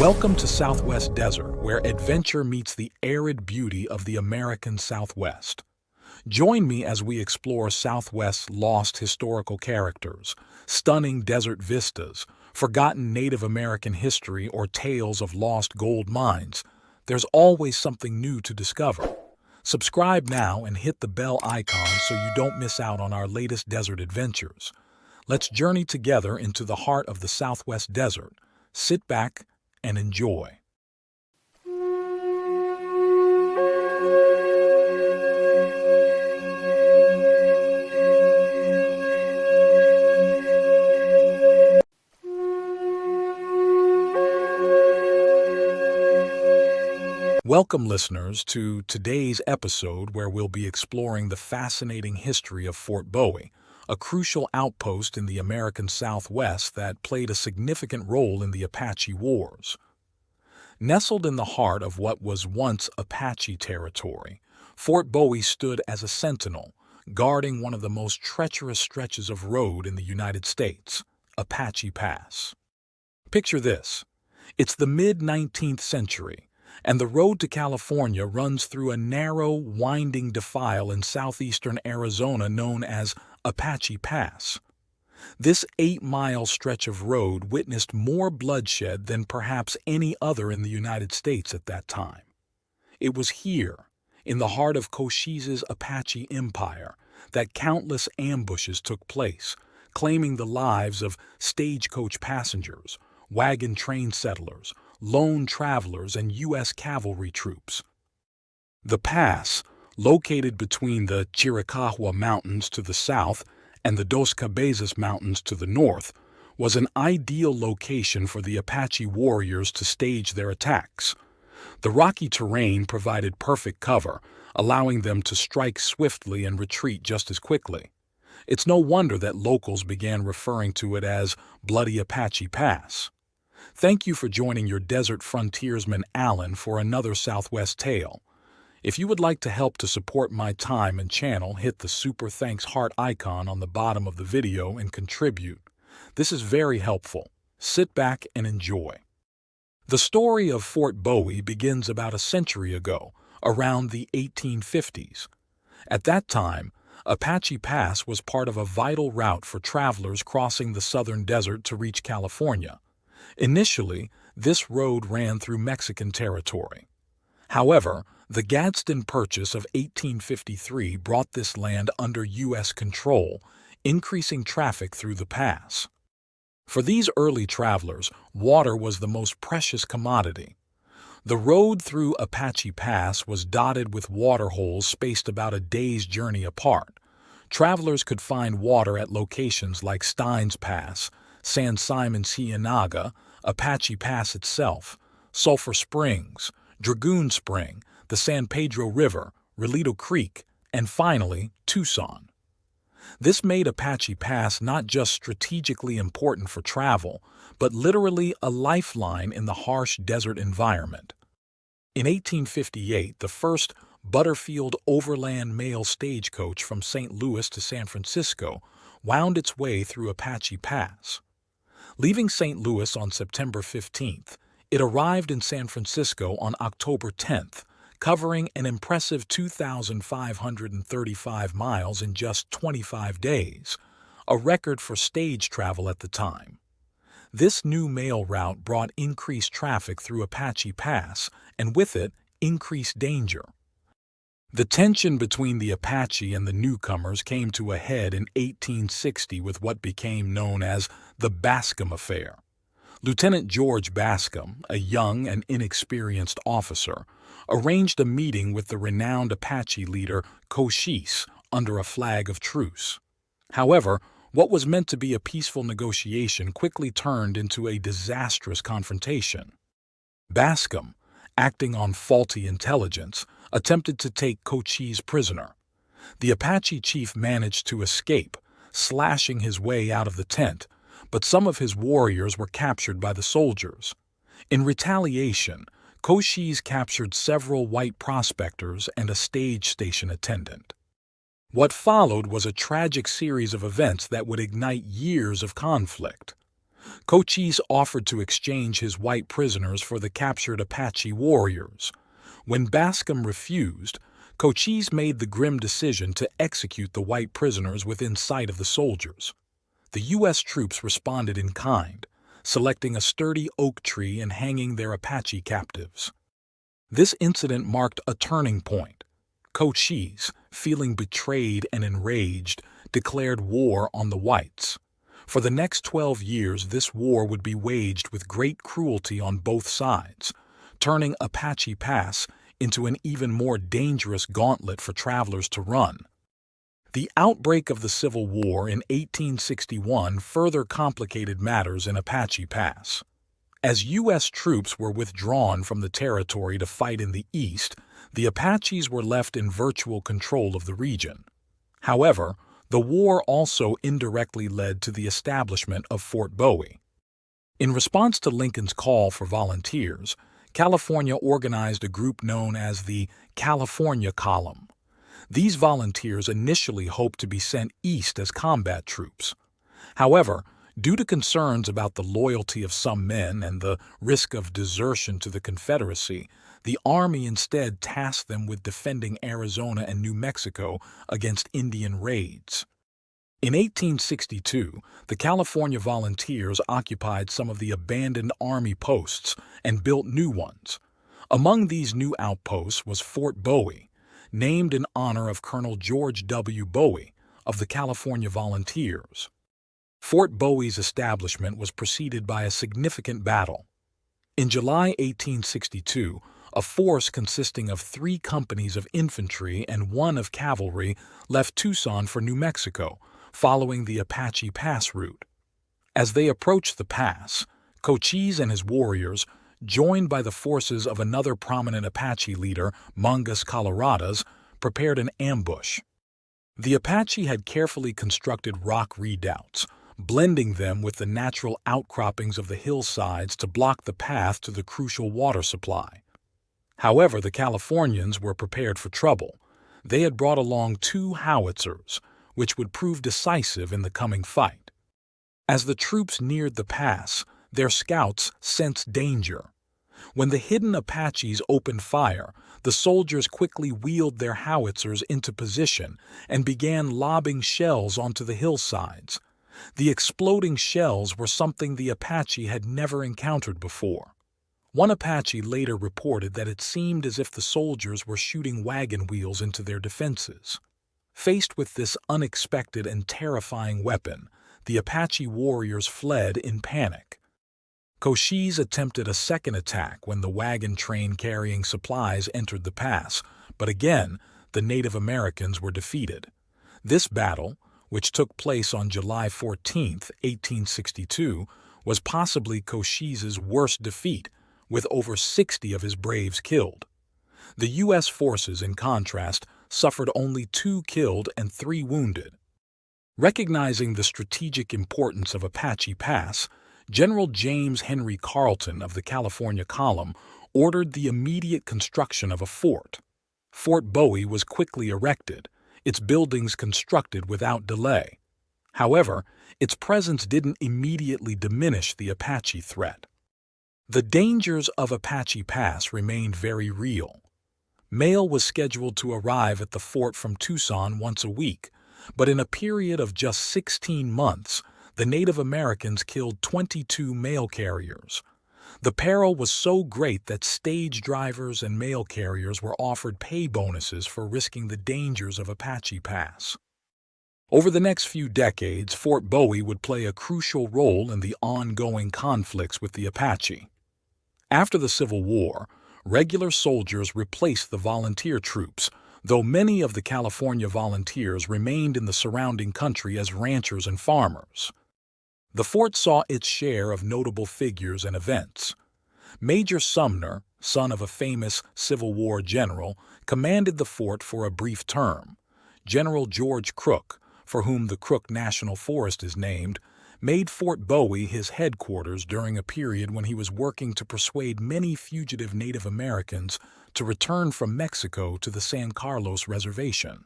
Welcome to Southwest Desert, where adventure meets the arid beauty of the American Southwest. Join me as we explore Southwest's lost historical characters, stunning desert vistas, forgotten Native American history, or tales of lost gold mines. There's always something new to discover. Subscribe now and hit the bell icon so you don't miss out on our latest desert adventures. Let's journey together into the heart of the Southwest Desert. Sit back and enjoy. Welcome, listeners, to today's episode where we'll be exploring the fascinating history of Fort Bowie, a crucial outpost in the American Southwest that played a significant role in the Apache Wars. Nestled in the heart of what was once Apache territory, Fort Bowie stood as a sentinel, guarding one of the most treacherous stretches of road in the United States, Apache Pass. Picture this. It's the mid-19th century, and the road to California runs through a narrow, winding defile in southeastern Arizona known as Apache Pass. This 8-mile stretch of road witnessed more bloodshed than perhaps any other in the United States at that time. It was here, in the heart of Cochise's Apache Empire, that countless ambushes took place, claiming the lives of stagecoach passengers, wagon train settlers, lone travelers, and U.S. cavalry troops. The pass, located between the Chiricahua Mountains to the south and the Dos Cabezas Mountains to the north, was an ideal location for the Apache warriors to stage their attacks. The rocky terrain provided perfect cover, allowing them to strike swiftly and retreat just as quickly. It's no wonder that locals began referring to it as Bloody Apache Pass. Thank you for joining your desert frontiersman Alan for another Southwest tale. If you would like to help to support my time and channel, hit the super thanks heart icon on the bottom of the video and contribute. This is very helpful. Sit back and enjoy. The story of Fort Bowie begins about a century ago, around the 1850s. At that time, Apache Pass was part of a vital route for travelers crossing the southern desert to reach California. Initially, this road ran through Mexican territory. However, the Gadsden Purchase of 1853 brought this land under U.S. control, increasing traffic through the pass. For these early travelers, water was the most precious commodity. The road through Apache Pass was dotted with water holes spaced about a day's journey apart. Travelers could find water at locations like Steins Pass, San Simon Ciénaga, Apache Pass itself, Sulphur Springs, Dragoon Spring, the San Pedro River, Relito Creek, and finally, Tucson. This made Apache Pass not just strategically important for travel, but literally a lifeline in the harsh desert environment. In 1858, the first Butterfield Overland Mail stagecoach from St. Louis to San Francisco wound its way through Apache Pass. Leaving St. Louis on September 15th, it arrived in San Francisco on October 10th, covering an impressive 2,535 miles in just 25 days, a record for stage travel at the time. This new mail route brought increased traffic through Apache Pass, and with it, increased danger. The tension between the Apache and the newcomers came to a head in 1860 with what became known as the Bascom Affair. Lieutenant George Bascom, a young and inexperienced officer, arranged a meeting with the renowned Apache leader Cochise under a flag of truce. However, what was meant to be a peaceful negotiation quickly turned into a disastrous confrontation. Bascom, acting on faulty intelligence, attempted to take Cochise prisoner. The Apache chief managed to escape, slashing his way out of the tent, but some of his warriors were captured by the soldiers. In retaliation, Cochise captured several white prospectors and a stage station attendant. What followed was a tragic series of events that would ignite years of conflict. Cochise offered to exchange his white prisoners for the captured Apache warriors. When Bascom refused, Cochise made the grim decision to execute the white prisoners within sight of the soldiers. The U.S. troops responded in kind, selecting a sturdy oak tree and hanging their Apache captives. This incident marked a turning point. Cochise, feeling betrayed and enraged, declared war on the whites. For the next 12 years, this war would be waged with great cruelty on both sides, turning Apache Pass into an even more dangerous gauntlet for travelers to run. The outbreak of the Civil War in 1861 further complicated matters in Apache Pass. As U.S. troops were withdrawn from the territory to fight in the east, the Apaches were left in virtual control of the region. However, the war also indirectly led to the establishment of Fort Bowie. In response to Lincoln's call for volunteers, California organized a group known as the California Column. These volunteers initially hoped to be sent east as combat troops. However, due to concerns about the loyalty of some men and the risk of desertion to the Confederacy, the Army instead tasked them with defending Arizona and New Mexico against Indian raids. In 1862, the California Volunteers occupied some of the abandoned Army posts and built new ones. Among these new outposts was Fort Bowie, named in honor of Colonel George W. Bowie of the California Volunteers. Fort Bowie's establishment was preceded by a significant battle. In July 1862, a force consisting of 3 companies of infantry and 1 of cavalry left Tucson for New Mexico, following the Apache Pass route. As they approached the pass, Cochise and his warriors, joined by the forces of another prominent Apache leader, Mangus Coloradas, prepared an ambush. The Apache had carefully constructed rock redoubts, blending them with the natural outcroppings of the hillsides to block the path to the crucial water supply. However, the Californians were prepared for trouble. They had brought along 2 howitzers, which would prove decisive in the coming fight. As the troops neared the pass, their scouts sensed danger. When the hidden Apaches opened fire, the soldiers quickly wheeled their howitzers into position and began lobbing shells onto the hillsides. The exploding shells were something the Apache had never encountered before. One Apache later reported that it seemed as if the soldiers were shooting wagon wheels into their defenses. Faced with this unexpected and terrifying weapon, the Apache warriors fled in panic. Cochise attempted a second attack when the wagon train carrying supplies entered the pass, but again, the Native Americans were defeated. This battle, which took place on July 14, 1862, was possibly Cochise's worst defeat, with over 60 of his braves killed. The U.S. forces, in contrast, suffered only 2 killed and 3 wounded. Recognizing the strategic importance of Apache Pass, General James Henry Carleton of the California Column ordered the immediate construction of a fort. Fort Bowie was quickly erected, its buildings constructed without delay. However, its presence didn't immediately diminish the Apache threat. The dangers of Apache Pass remained very real. Mail was scheduled to arrive at the fort from Tucson once a week, but in a period of just 16 months, the Native Americans killed 22 mail carriers. The peril was so great that stage drivers and mail carriers were offered pay bonuses for risking the dangers of Apache Pass. Over the next few decades, Fort Bowie would play a crucial role in the ongoing conflicts with the Apache. After the Civil War, regular soldiers replaced the volunteer troops, though many of the California volunteers remained in the surrounding country as ranchers and farmers. The fort saw its share of notable figures and events. Major Sumner, son of a famous Civil War general, commanded the fort for a brief term. General George Crook, for whom the Crook National Forest is named, made Fort Bowie his headquarters during a period when he was working to persuade many fugitive Native Americans to return from Mexico to the San Carlos Reservation.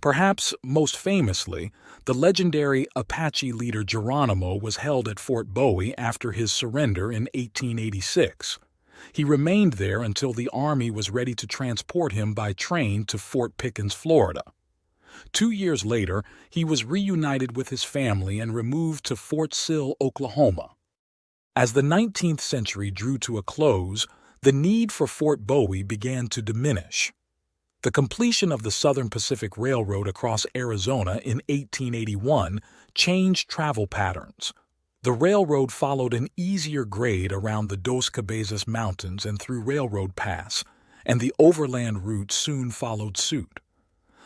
Perhaps most famously, the legendary Apache leader Geronimo was held at Fort Bowie after his surrender in 1886. He remained there until the Army was ready to transport him by train to Fort Pickens, Florida. 2 years later, he was reunited with his family and removed to Fort Sill, Oklahoma. As the 19th century drew to a close, the need for Fort Bowie began to diminish. The completion of the Southern Pacific Railroad across Arizona in 1881 changed travel patterns. The railroad followed an easier grade around the Dos Cabezas Mountains and through Railroad Pass, and the overland route soon followed suit.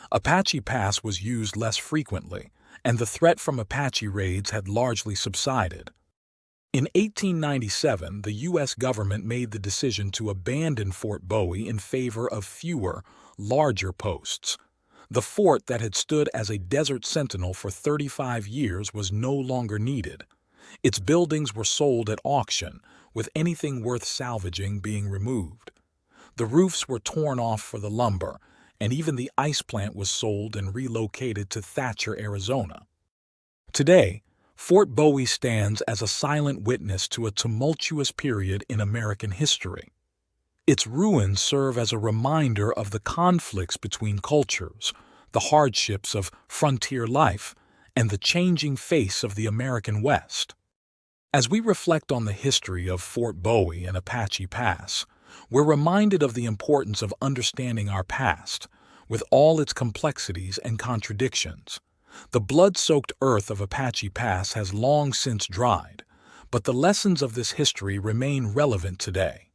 Apache Pass was used less frequently, and the threat from Apache raids had largely subsided. In 1897, the U.S. government made the decision to abandon Fort Bowie in favor of fewer, larger posts. The fort that had stood as a desert sentinel for 35 years was no longer needed. Its buildings were sold at auction, with anything worth salvaging being removed. The roofs were torn off for the lumber, and even the ice plant was sold and relocated to Thatcher, Arizona. Today, Fort Bowie stands as a silent witness to a tumultuous period in American history. Its ruins serve as a reminder of the conflicts between cultures, the hardships of frontier life, and the changing face of the American West. As we reflect on the history of Fort Bowie and Apache Pass, we're reminded of the importance of understanding our past, with all its complexities and contradictions. The blood-soaked earth of Apache Pass has long since dried, but the lessons of this history remain relevant today.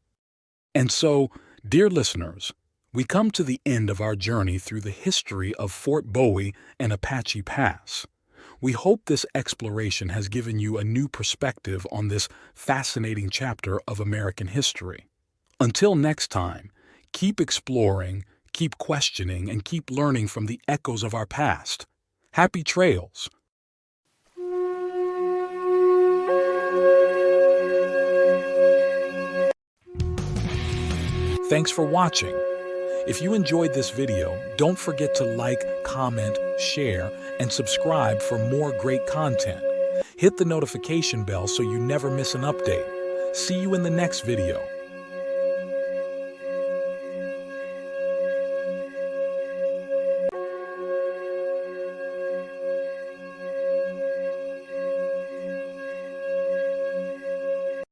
And so, dear listeners, we come to the end of our journey through the history of Fort Bowie and Apache Pass. We hope this exploration has given you a new perspective on this fascinating chapter of American history. Until next time, keep exploring, keep questioning, and keep learning from the echoes of our past. Happy trails! Thanks for watching. If you enjoyed this video, don't forget to like, comment, share, and subscribe for more great content. Hit the notification bell so you never miss an update. See you in the next video.